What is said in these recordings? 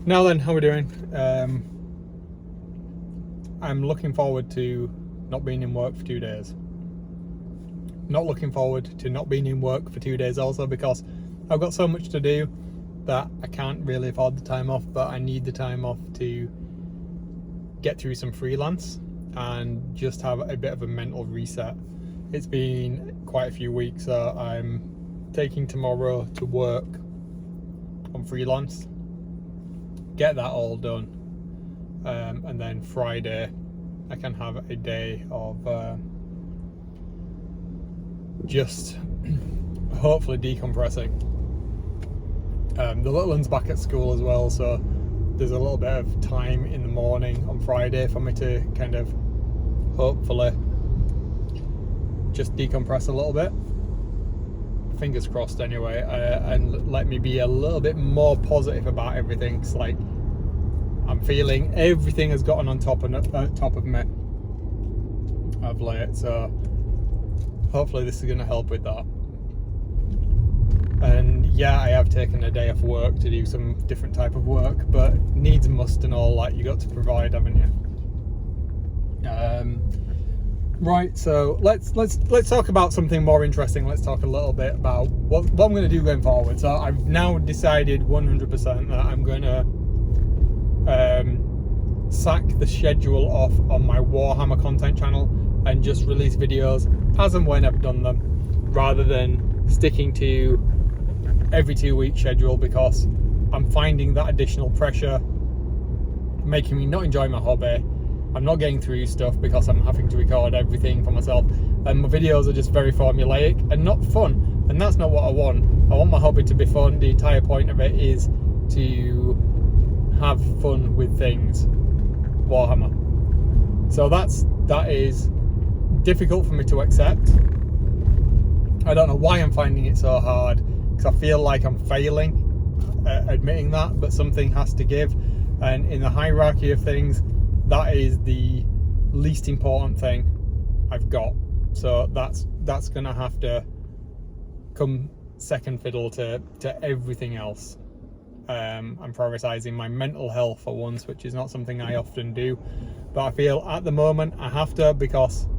Now then, how are we doing? I'm looking forward to not being in work for 2 days. Not looking forward to not being in work for 2 days also, because I've got so much to do that I can't really afford the time off, but I need the time off to get through some freelance and just have a bit of a mental reset. It's been quite a few weeks, so I'm taking tomorrow to work on freelance, get that all done, and then Friday I can have a day of just hopefully decompressing. The little one's back at school as well, so there's a little bit of time in the morning on Friday for me to kind of hopefully just decompress a little bit. Fingers crossed anyway, and let me be a little bit more positive about everything. It's like I'm feeling everything has gotten on top of me of late, so hopefully this is going to help with that. And yeah, I have taken a day off work to do some different type of work, but needs must and all that you got to provide, haven't you? Right, so let's talk about something more interesting. Let's talk a little bit about what I'm going to do going forward. So I've now decided 100% that I'm going to sack the schedule off on my Warhammer content channel and just release videos as and when I've done them, rather than sticking to every 2 week schedule, because I'm finding that additional pressure making me not enjoy my hobby. I'm not getting through stuff because I'm having to record everything for myself, and my videos are just very formulaic and not fun, and that's not what I want. I want my hobby to be fun. The entire point of it is to have fun with things. Warhammer. So that is difficult for me to accept. I don't know why I'm finding it so hard, because I feel like I'm failing at admitting that, but something has to give, and in the hierarchy of things, that is the least important thing I've got. So that's gonna have to come second fiddle to everything else. I'm prioritizing my mental health for once, which is not something I often do, but I feel at the moment I have to, because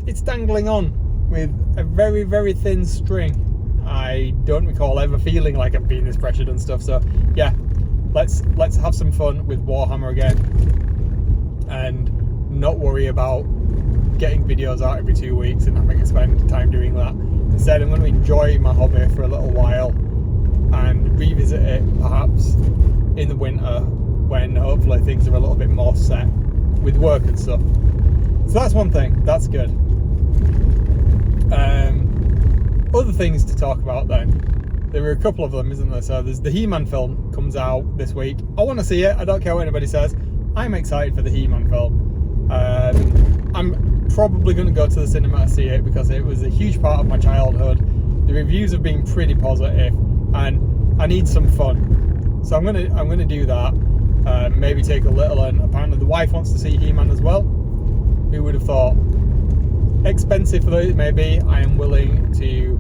it's dangling on with a very, very thin string. I don't recall ever feeling like I've been this pressured and stuff. So yeah, let's have some fun with Warhammer again and not worry about getting videos out every 2 weeks and having to spend time doing that. Instead, I'm going to enjoy my hobby for a little while and revisit it perhaps in the winter when hopefully things are a little bit more set with work and stuff. So that's one thing, that's good. Other things to talk about then. There were a couple of them, isn't there? So there's the He-Man film comes out this week. I want to see it. I don't care what anybody says. I'm excited for the He-Man film. I'm probably going to go to the cinema to see it because it was a huge part of my childhood. The reviews have been pretty positive, and I need some fun. So I'm gonna do that. Maybe take a little, and apparently the wife wants to see He-Man as well. Who would have thought? Expensive though it may be, I am willing to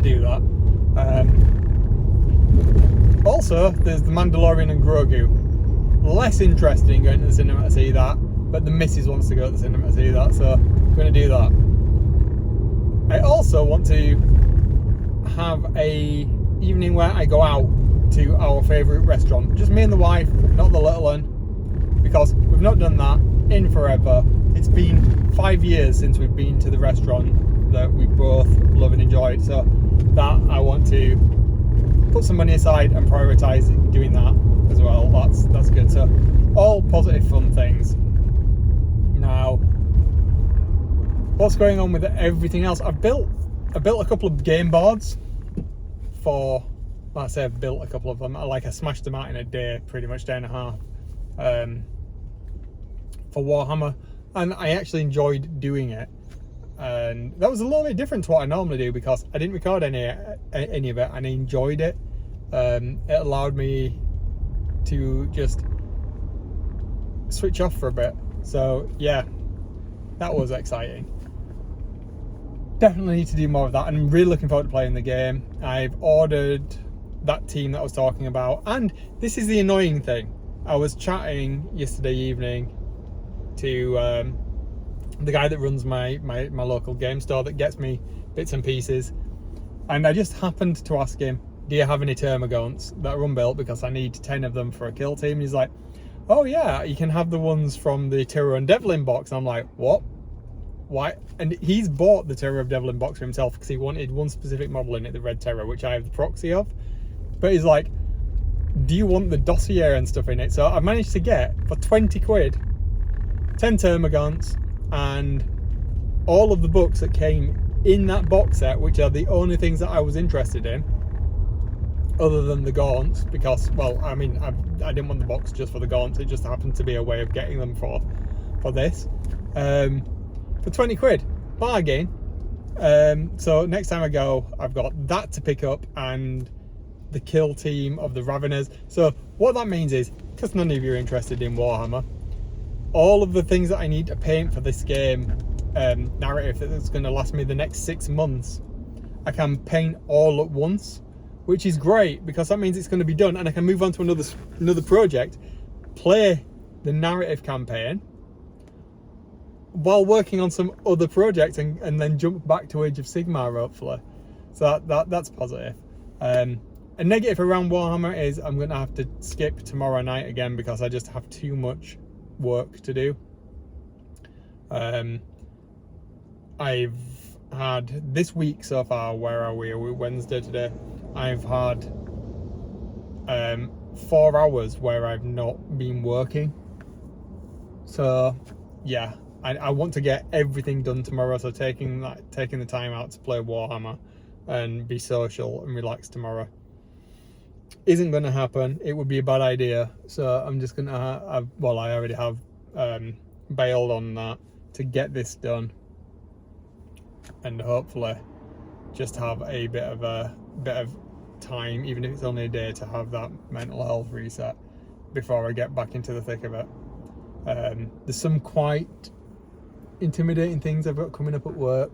do that. Also, there's The Mandalorian and Grogu. Less interesting going to the cinema to see that, but the missus wants to go to the cinema to see that, so I'm going to do that. I also want to have a evening where I go out to our favourite restaurant, just me and the wife, not the little one, because we've not done that in forever. It's been 5 years since we've been to the restaurant that we both love and enjoyed, so that I want to put some money aside and prioritise doing that as well. That's good. So all positive fun things. Now, what's going on with everything else? I built a couple of game boards for, well, I say I've built a couple of them, I smashed them out in a day, pretty much day and a half, for Warhammer, and I actually enjoyed doing it. And that was a little bit different to what I normally do, because I didn't record any of it, and I enjoyed it. It allowed me to just switch off for a bit. So yeah, that was exciting. Definitely need to do more of that, and I'm really looking forward to playing the game. I've ordered that team that I was talking about. And this is the annoying thing. I was chatting yesterday evening to the guy that runs my local game store that gets me bits and pieces, and I just happened to ask him, do you have any termagants that are unbuilt, because I need 10 of them for a kill team? And he's like, oh yeah, you can have the ones from the Terror and Devlin box. And I'm like, what? Why? And he's bought the Terror of Devlin box for himself because he wanted one specific model in it, the Red Terror, which I have the proxy of. But he's like, do you want the dossier and stuff in it? So I managed to get, for 20 quid, 10 termagants and all of the books that came in that box set, which are the only things that I was interested in, other than the gaunts, because, well, I mean, I didn't want the box just for the gaunts. It just happened to be a way of getting them for this. For 20 quid, bargain. So next time I go, I've got that to pick up and the kill team of the Raveners. So what that means is, because none of you are interested in Warhammer, all of the things that I need to paint for this game narrative that's going to last me the next 6 months, I can paint all at once, which is great because that means it's going to be done and I can move on to another project, play the narrative campaign while working on some other project, and then jump back to Age of Sigmar hopefully. So that's positive. A negative around Warhammer is I'm going to have to skip tomorrow night again because I just have too much work to do. I've had this week so far, where are we? Are we Wednesday today? I've had 4 hours where I've not been working. So yeah, I want to get everything done tomorrow. So taking the time out to play Warhammer and be social and relax tomorrow isn't going to happen. It would be a bad idea. So I'm just going to I already have bailed on that to get this done, and hopefully just have a bit of time, even if it's only a day, to have that mental health reset before I get back into the thick of it. There's some quite intimidating things I've got coming up at work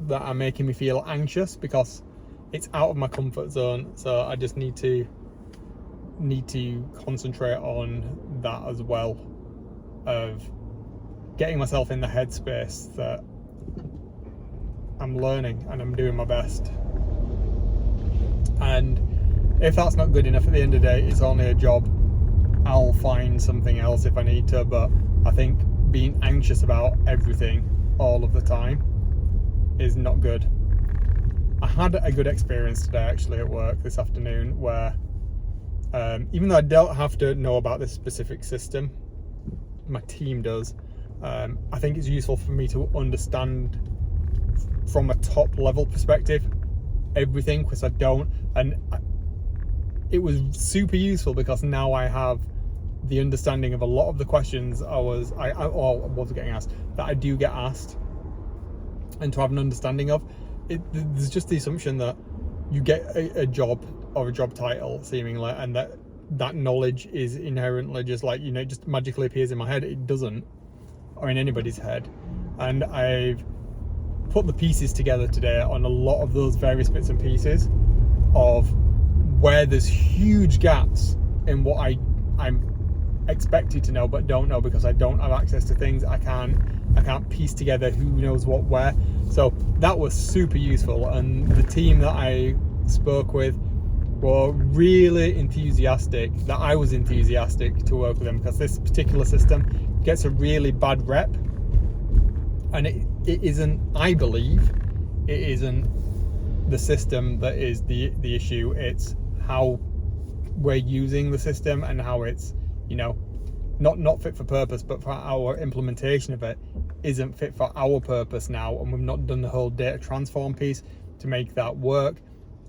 that are making me feel anxious because it's out of my comfort zone. So I just need to concentrate on that as well, of getting myself in the headspace that I'm learning and I'm doing my best. And if that's not good enough at the end of the day, it's only a job. I'll find something else if I need to, but I think being anxious about everything all of the time is not good. I had a good experience today actually at work this afternoon where even though I don't have to know about this specific system, my team does. I think it's useful for me to understand from a top level perspective everything, because I don't, and it was super useful because now I have the understanding of a lot of the questions I was getting asked, that I do get asked, and to have an understanding of it. There's just the assumption that you get a job or a job title seemingly, and that knowledge is inherently just like, you know, it just magically appears in my head. It doesn't, or in anybody's head. And I've put the pieces together today on a lot of those various bits and pieces of where there's huge gaps in what I'm expected to know but don't know because I don't have access to things. I can't piece together who knows what where. So that was super useful, and the team that I spoke with were really enthusiastic that I was enthusiastic to work with them, because this particular system gets a really bad rep, and it isn't, I believe it isn't the system that is the issue. It's how we're using the system and how it's, you know, not fit for purpose, but for our implementation of it isn't fit for our purpose now, and we've not done the whole data transform piece to make that work.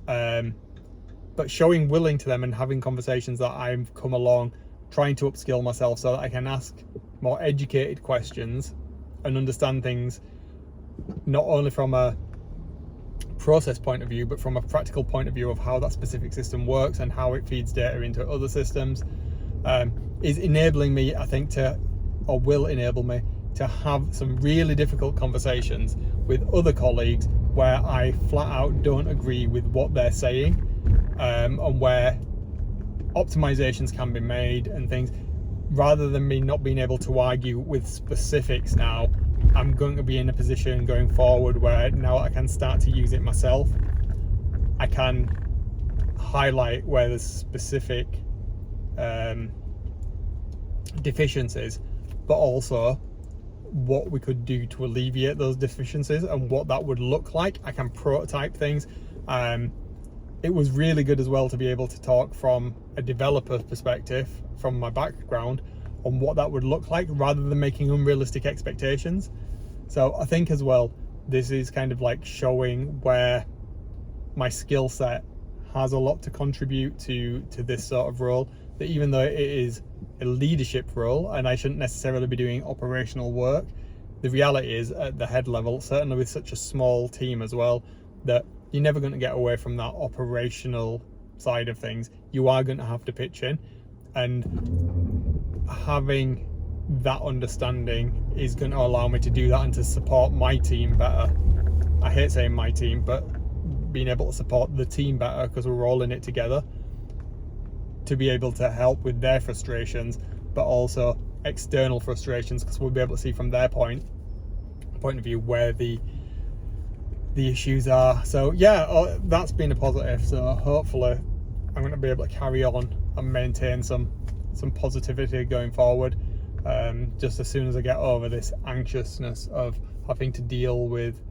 But showing willing to them and having conversations that I've come along, trying to upskill myself so that I can ask more educated questions and understand things not only from a process point of view but from a practical point of view of how that specific system works and how it feeds data into other systems, is enabling me, I think, will enable me to have some really difficult conversations with other colleagues where I flat out don't agree with what they're saying, and where optimizations can be made and things. Rather than me not being able to argue with specifics now, I'm going to be in a position going forward where now I can start to use it myself. I can highlight where there's specific deficiencies, but also what we could do to alleviate those deficiencies and what that would look like. I can prototype things. It was really good as well to be able to talk from a developer's perspective, from my background, on what that would look like, rather than making unrealistic expectations. So I think as well, this is kind of like showing where my skill set has a lot to contribute to this sort of role, that even though it is a leadership role and I shouldn't necessarily be doing operational work, the reality is at the head level, certainly with such a small team as well, that you're never going to get away from that operational side of things. You are going to have to pitch in, and having that understanding is going to allow me to do that and to support my team better. I hate saying my team, but being able to support the team better, because we're all in it together, to be able to help with their frustrations, but also external frustrations, because we'll be able to see from their point of view where the issues are. So yeah, that's been a positive. So hopefully I'm going to be able to carry on and maintain some positivity going forward, just as soon as I get over this anxiousness of having to deal with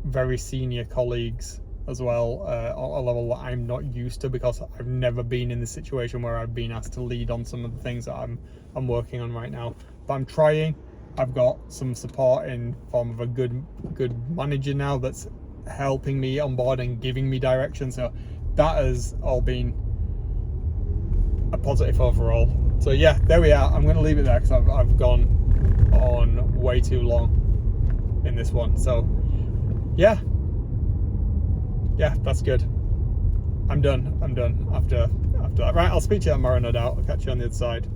very senior colleagues as well, on a level that I'm not used to, because I've never been in the situation where I've been asked to lead on some of the things that I'm working on right now. But I'm trying. I've got some support in form of a good manager now that's helping me on board and giving me direction. So that has all been a positive overall. So yeah, there we are. I'm going to leave it there because I've gone on way too long in this one. So yeah, that's good. I'm done after that. Right, I'll speak to you tomorrow, no doubt. I'll catch you on the other side.